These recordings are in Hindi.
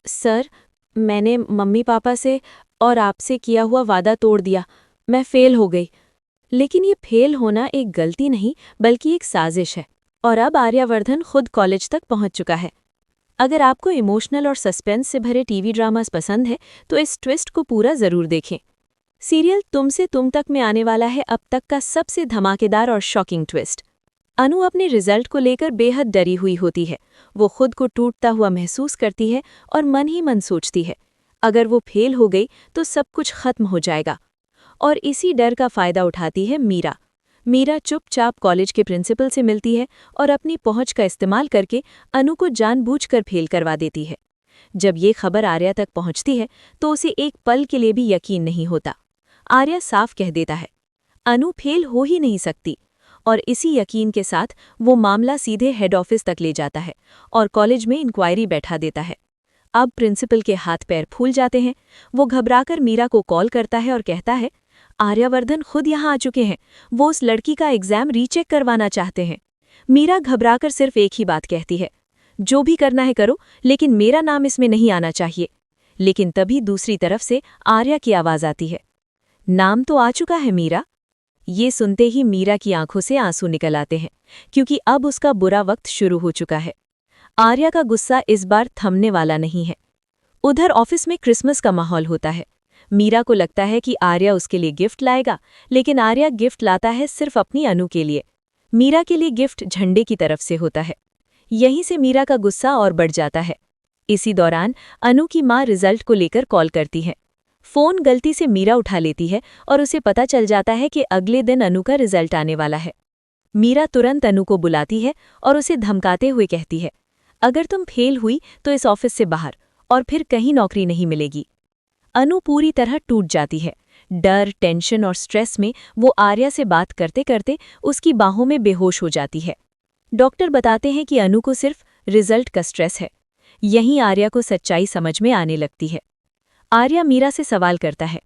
सर, मैंने मम्मी पापा से और आपसे किया हुआ वादा तोड़ दिया। मैं फेल हो गई। लेकिन ये फेल होना एक गलती नहीं बल्कि एक साजिश है। और अब आर्यवर्धन खुद कॉलेज तक पहुंच चुका है। अगर आपको इमोशनल और सस्पेंस से भरे टीवी ड्रामास पसंद है तो इस ट्विस्ट को पूरा जरूर देखें। सीरियल तुमसे तुम तक में आने वाला है अब तक का सबसे धमाकेदार और शॉकिंग ट्विस्ट। अनु अपने रिजल्ट को लेकर बेहद डरी हुई होती है। वो खुद को टूटता हुआ महसूस करती है और मन ही मन सोचती है, अगर वो फेल हो गई तो सब कुछ खत्म हो जाएगा। और इसी डर का फायदा उठाती है मीरा। मीरा चुपचाप कॉलेज के प्रिंसिपल से मिलती है और अपनी पहुंच का इस्तेमाल करके अनु को जानबूझकर फेल करवा देती है। जब ये खबर आर्या तक पहुंचती है तो उसे एक पल के लिए भी यकीन नहीं होता। आर्या साफ कह देता है, अनु फेल हो ही नहीं सकती। और इसी यकीन के साथ वो मामला सीधे हेड ऑफिस तक ले जाता है और कॉलेज में इंक्वायरी बैठा देता है। अब प्रिंसिपल के हाथ पैर फूल जाते हैं। वो घबराकर मीरा को कॉल करता है और कहता है, आर्यवर्धन खुद यहाँ आ चुके हैं। वो उस लड़की का एग्जाम रीचेक करवाना चाहते हैं। मीरा घबराकर सिर्फ एक ही बात कहती है, जो भी करना है करो, लेकिन मेरा नाम इसमें नहीं आना चाहिए। लेकिन तभी दूसरी तरफ से आर्या की आवाज आती है, नाम तो आ चुका है मीरा। ये सुनते ही मीरा की आंखों से आंसू निकल आते हैं, क्योंकि अब उसका बुरा वक्त शुरू हो चुका है। आर्या का गुस्सा इस बार थमने वाला नहीं है। उधर ऑफिस में क्रिसमस का माहौल होता है। मीरा को लगता है कि आर्या उसके लिए गिफ्ट लाएगा, लेकिन आर्या गिफ्ट लाता है सिर्फ अपनी अनु के लिए। मीरा के लिए गिफ्ट झंडे की तरफ से होता है। यहीं से मीरा का गुस्सा और बढ़ जाता है। इसी दौरान अनु की मां रिजल्ट को लेकर कॉल करती है। फोन गलती से मीरा उठा लेती है और उसे पता चल जाता है कि अगले दिन अनु का रिजल्ट आने वाला है। मीरा तुरंत अनु को बुलाती है और उसे धमकाते हुए कहती है, अगर तुम फेल हुई तो इस ऑफिस से बाहर, और फिर कहीं नौकरी नहीं मिलेगी। अनु पूरी तरह टूट जाती है। डर, टेंशन और स्ट्रेस में वो आर्या से बात करते करते उसकी बाहों में बेहोश हो जाती है। डॉक्टर बताते हैं कि अनु को सिर्फ रिजल्ट का स्ट्रेस है। यहीं आर्या को सच्चाई समझ में आने लगती है। आर्या मीरा से सवाल करता है,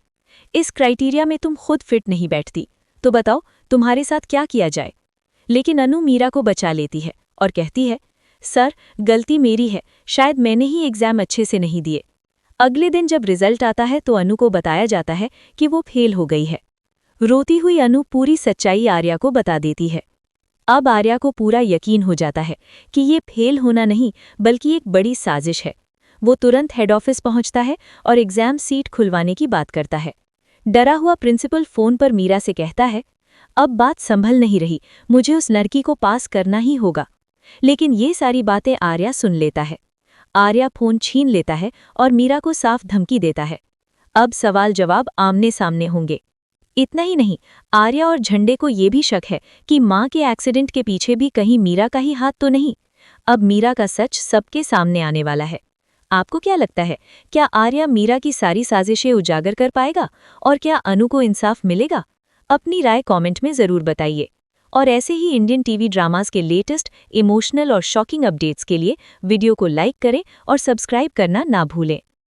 इस क्राइटेरिया में तुम खुद फिट नहीं बैठती, तो बताओ तुम्हारे साथ क्या किया जाए। लेकिन अनु मीरा को बचा लेती है और कहती है, सर, गलती मेरी है, शायद मैंने ही एग्जाम अच्छे से नहीं दिए। अगले दिन जब रिजल्ट आता है तो अनु को बताया जाता है कि वो फेल हो गई है। रोती हुई अनु पूरी सच्चाई आर्या को बता देती है। अब आर्या को पूरा यकीन हो जाता है कि ये फेल होना नहीं बल्कि एक बड़ी साजिश है। वो तुरंत हेड ऑफिस पहुंचता है और एग्जाम सीट खुलवाने की बात करता है। डरा हुआ प्रिंसिपल फोन पर मीरा से कहता है, अब बात संभल नहीं रही, मुझे उस लड़की को पास करना ही होगा। लेकिन ये सारी बातें आर्या सुन लेता है। आर्या फोन छीन लेता है और मीरा को साफ धमकी देता है। अब सवाल जवाब आमने सामने होंगे। इतना ही नहीं, आर्या और झंडे को ये भी शक है कि मां के एक्सीडेंट के पीछे भी कहीं मीरा का ही हाथ तो नहीं। अब मीरा का सच सबके सामने आने वाला है। आपको क्या लगता है, क्या आर्या मीरा की सारी साजिशें उजागर कर पाएगा और क्या अनु को इंसाफ मिलेगा? अपनी राय कमेंट में जरूर बताइए। और ऐसे ही इंडियन टीवी ड्रामास के लेटेस्ट इमोशनल और शॉकिंग अपडेट्स के लिए वीडियो को लाइक करें और सब्सक्राइब करना ना भूलें।